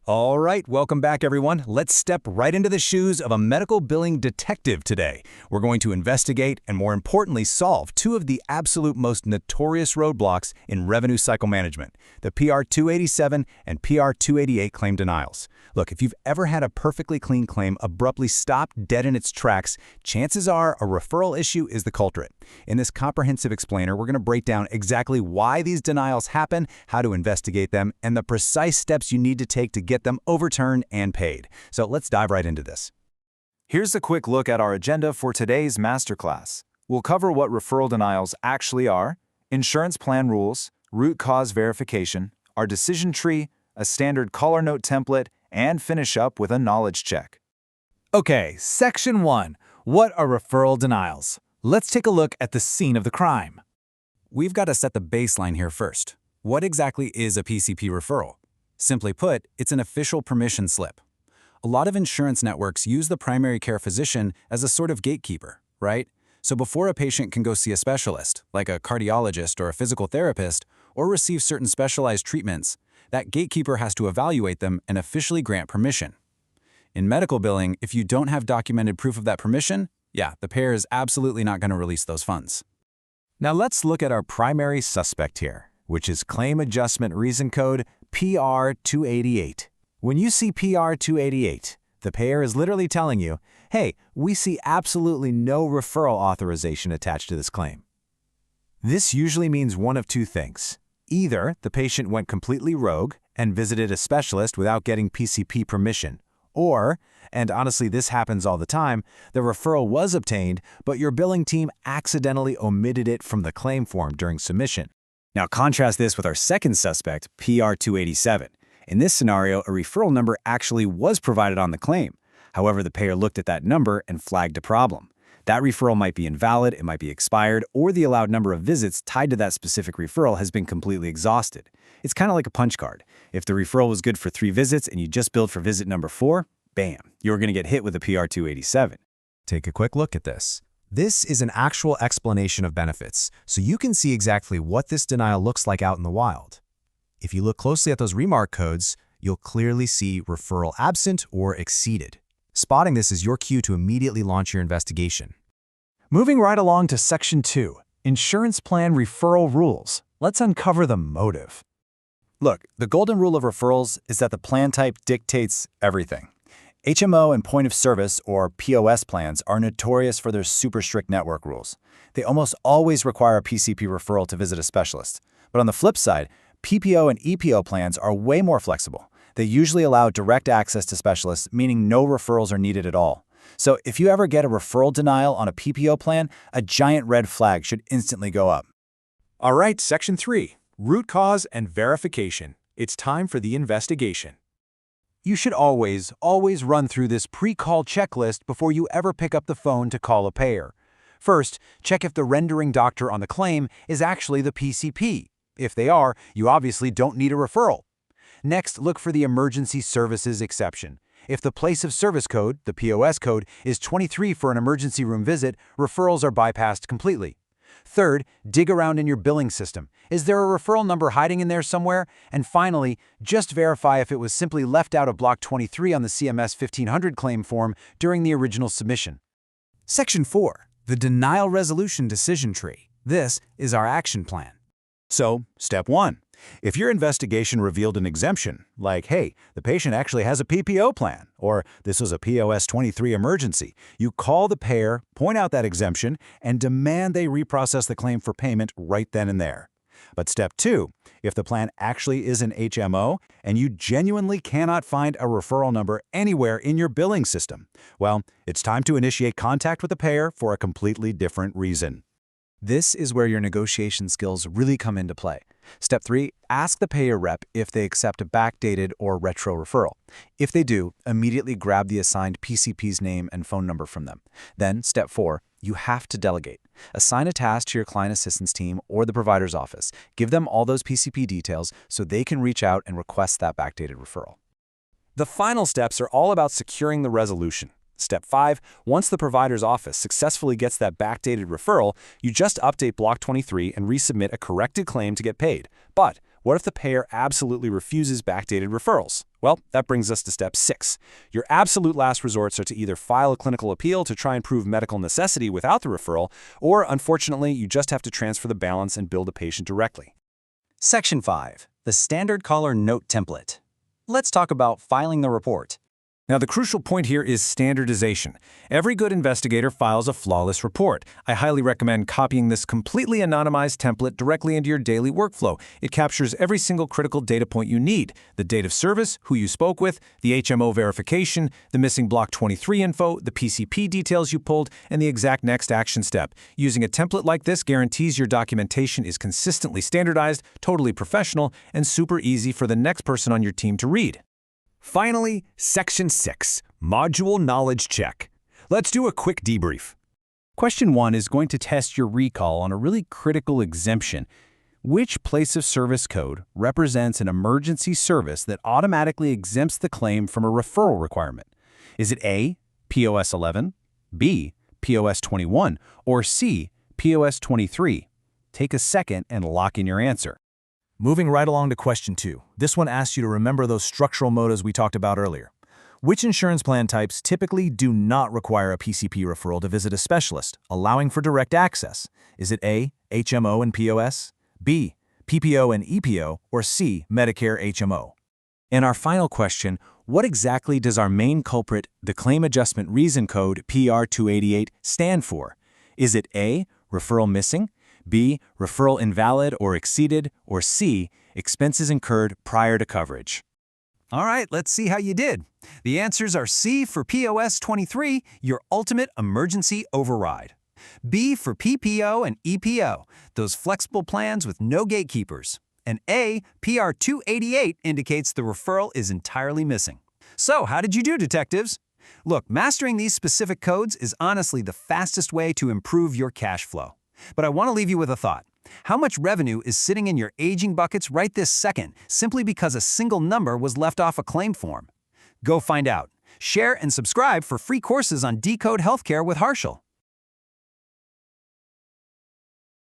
All right, welcome back, everyone. Let's step right into the shoes of a medical billing detective today. We're going to investigate and, more importantly, solve two of the absolute most notorious roadblocks in revenue cycle management, the PR-287 and PR-288 claim denials. Look, if you've ever had a perfectly clean claim abruptly stop dead in its tracks, chances are a referral issue is the culprit. In this comprehensive explainer, we're going to break down exactly why these denials happen, how to investigate them, and the precise steps you need to take to get them overturned and paid. So let's dive right into this. Here's a quick look at our agenda for today's masterclass. We'll cover what referral denials actually are, insurance plan rules, root cause verification, our decision tree, a standard caller note template, and finish up with a knowledge check. Okay, Section 1. What are referral denials? Let's take a look at the scene of the crime. We've got to set the baseline here first. What exactly is a PCP referral? Simply put, it's an official permission slip. A lot of insurance networks use the primary care physician as a sort of gatekeeper, right? So before a patient can go see a specialist, like a cardiologist or a physical therapist, or receive certain specialized treatments, that gatekeeper has to evaluate them and officially grant permission. In medical billing, if you don't have documented proof of that permission, the payer is absolutely not going to release those funds. Now let's look at our primary suspect here, which is Claim Adjustment Reason Code PR-288. When you see PR-288, the payer is literally telling you, hey, we see absolutely no referral authorization attached to this claim. This usually means one of two things. Either the patient went completely rogue and visited a specialist without getting PCP permission, or, and honestly this happens all the time, the referral was obtained, but your billing team accidentally omitted it from the claim form during submission. Now contrast this with our second suspect, PR-287. In this scenario, a referral number actually was provided on the claim. However, the payer looked at that number and flagged a problem. That referral might be invalid, it might be expired, or the allowed number of visits tied to that specific referral has been completely exhausted. It's kind of like a punch card. If the referral was good for 3 visits and you just billed for visit number 4, bam, you're going to get hit with a PR-287. Take a quick look at this. This is an actual explanation of benefits, so you can see exactly what this denial looks like out in the wild. If you look closely at those remark codes, you'll clearly see referral absent or exceeded. Spotting this is your cue to immediately launch your investigation. Moving right along to Section 2. Insurance Plan Referral Rules. Let's uncover the motive. Look, the golden rule of referrals is that the plan type dictates everything. HMO and point of service, or POS plans, are notorious for their super strict network rules. They almost always require a PCP referral to visit a specialist. But on the flip side, PPO and EPO plans are way more flexible. They usually allow direct access to specialists, meaning no referrals are needed at all. So if you ever get a referral denial on a PPO plan, a giant red flag should instantly go up. All right, Section 3. Root cause and verification. It's time for the investigation. You should always run through this pre-call checklist before you ever pick up the phone to call a payer. First, check if the rendering doctor on the claim is actually the PCP. If they are, you obviously don't need a referral. Next, look for the emergency services exception. If the place of service code, the POS code, is 23 for an emergency room visit, referrals are bypassed completely. Third, dig around in your billing system. Is there a referral number hiding in there somewhere? And finally, just verify if it was simply left out of Block 23 on the CMS 1500 claim form during the original submission. Section 4. The Denial Resolution Decision Tree. This is our action plan. So, step 1. If your investigation revealed an exemption, like, hey, the patient actually has a PPO plan, or this was a POS 23 emergency, you call the payer, point out that exemption, and demand they reprocess the claim for payment right then and there. But step 2, if the plan actually is an HMO and you genuinely cannot find a referral number anywhere in your billing system, well, it's time to initiate contact with the payer for a completely different reason. This is where your negotiation skills really come into play. Step 3, ask the payer rep if they accept a backdated or retro referral. If they do, immediately grab the assigned PCP's name and phone number from them. Then, step 4, you have to delegate. Assign a task to your client assistance team or the provider's office. Give them all those PCP details so they can reach out and request that backdated referral. The final steps are all about securing the resolution. Step 5, once the provider's office successfully gets that backdated referral, you just update Block 23 and resubmit a corrected claim to get paid. But What if the payer absolutely refuses backdated referrals? Well, that brings us to step 6. Your absolute last resorts are to either file a clinical appeal to try and prove medical necessity without the referral, or unfortunately, you just have to transfer the balance and bill the patient directly. Section 5. The Standard Caller Note Template. Let's talk about filing the report. Now, the crucial point here is standardization. Every good investigator files a flawless report. I highly recommend copying this completely anonymized template directly into your daily workflow. It captures every single critical data point you need: the date of service, who you spoke with, the HMO verification, the missing Block 23 info, the PCP details you pulled, and the exact next action step. Using a template like this guarantees your documentation is consistently standardized, totally professional, and super easy for the next person on your team to read. Finally, Section 6, Module Knowledge Check. Let's do a quick debrief. Question 1 is going to test your recall on a really critical exemption. Which place of service code represents an emergency service that automatically exempts the claim from a referral requirement? Is it A, POS 11, B, POS 21, or C, POS 23? Take a second and lock in your answer. Moving right along to question 2. This one asks you to remember those structural motives we talked about earlier. Which insurance plan types typically do not require a PCP referral to visit a specialist, allowing for direct access? Is it A, HMO and POS, B, PPO and EPO, or C, Medicare HMO? And our final question, what exactly does our main culprit, the Claim Adjustment Reason Code PR288, stand for? Is it A, referral missing, B, referral invalid or exceeded, or C, expenses incurred prior to coverage? All right, let's see how you did. The answers are C for POS 23, your ultimate emergency override. B for PPO and EPO, those flexible plans with no gatekeepers. And A, PR 288 indicates the referral is entirely missing. So how did you do, detectives? Look, mastering these specific codes is honestly the fastest way to improve your cash flow. But I want to leave you with a thought. How much revenue is sitting in your aging buckets right this second simply because a single number was left off a claim form? Go find out. Share and subscribe for free courses on Decode Healthcare with Harshal.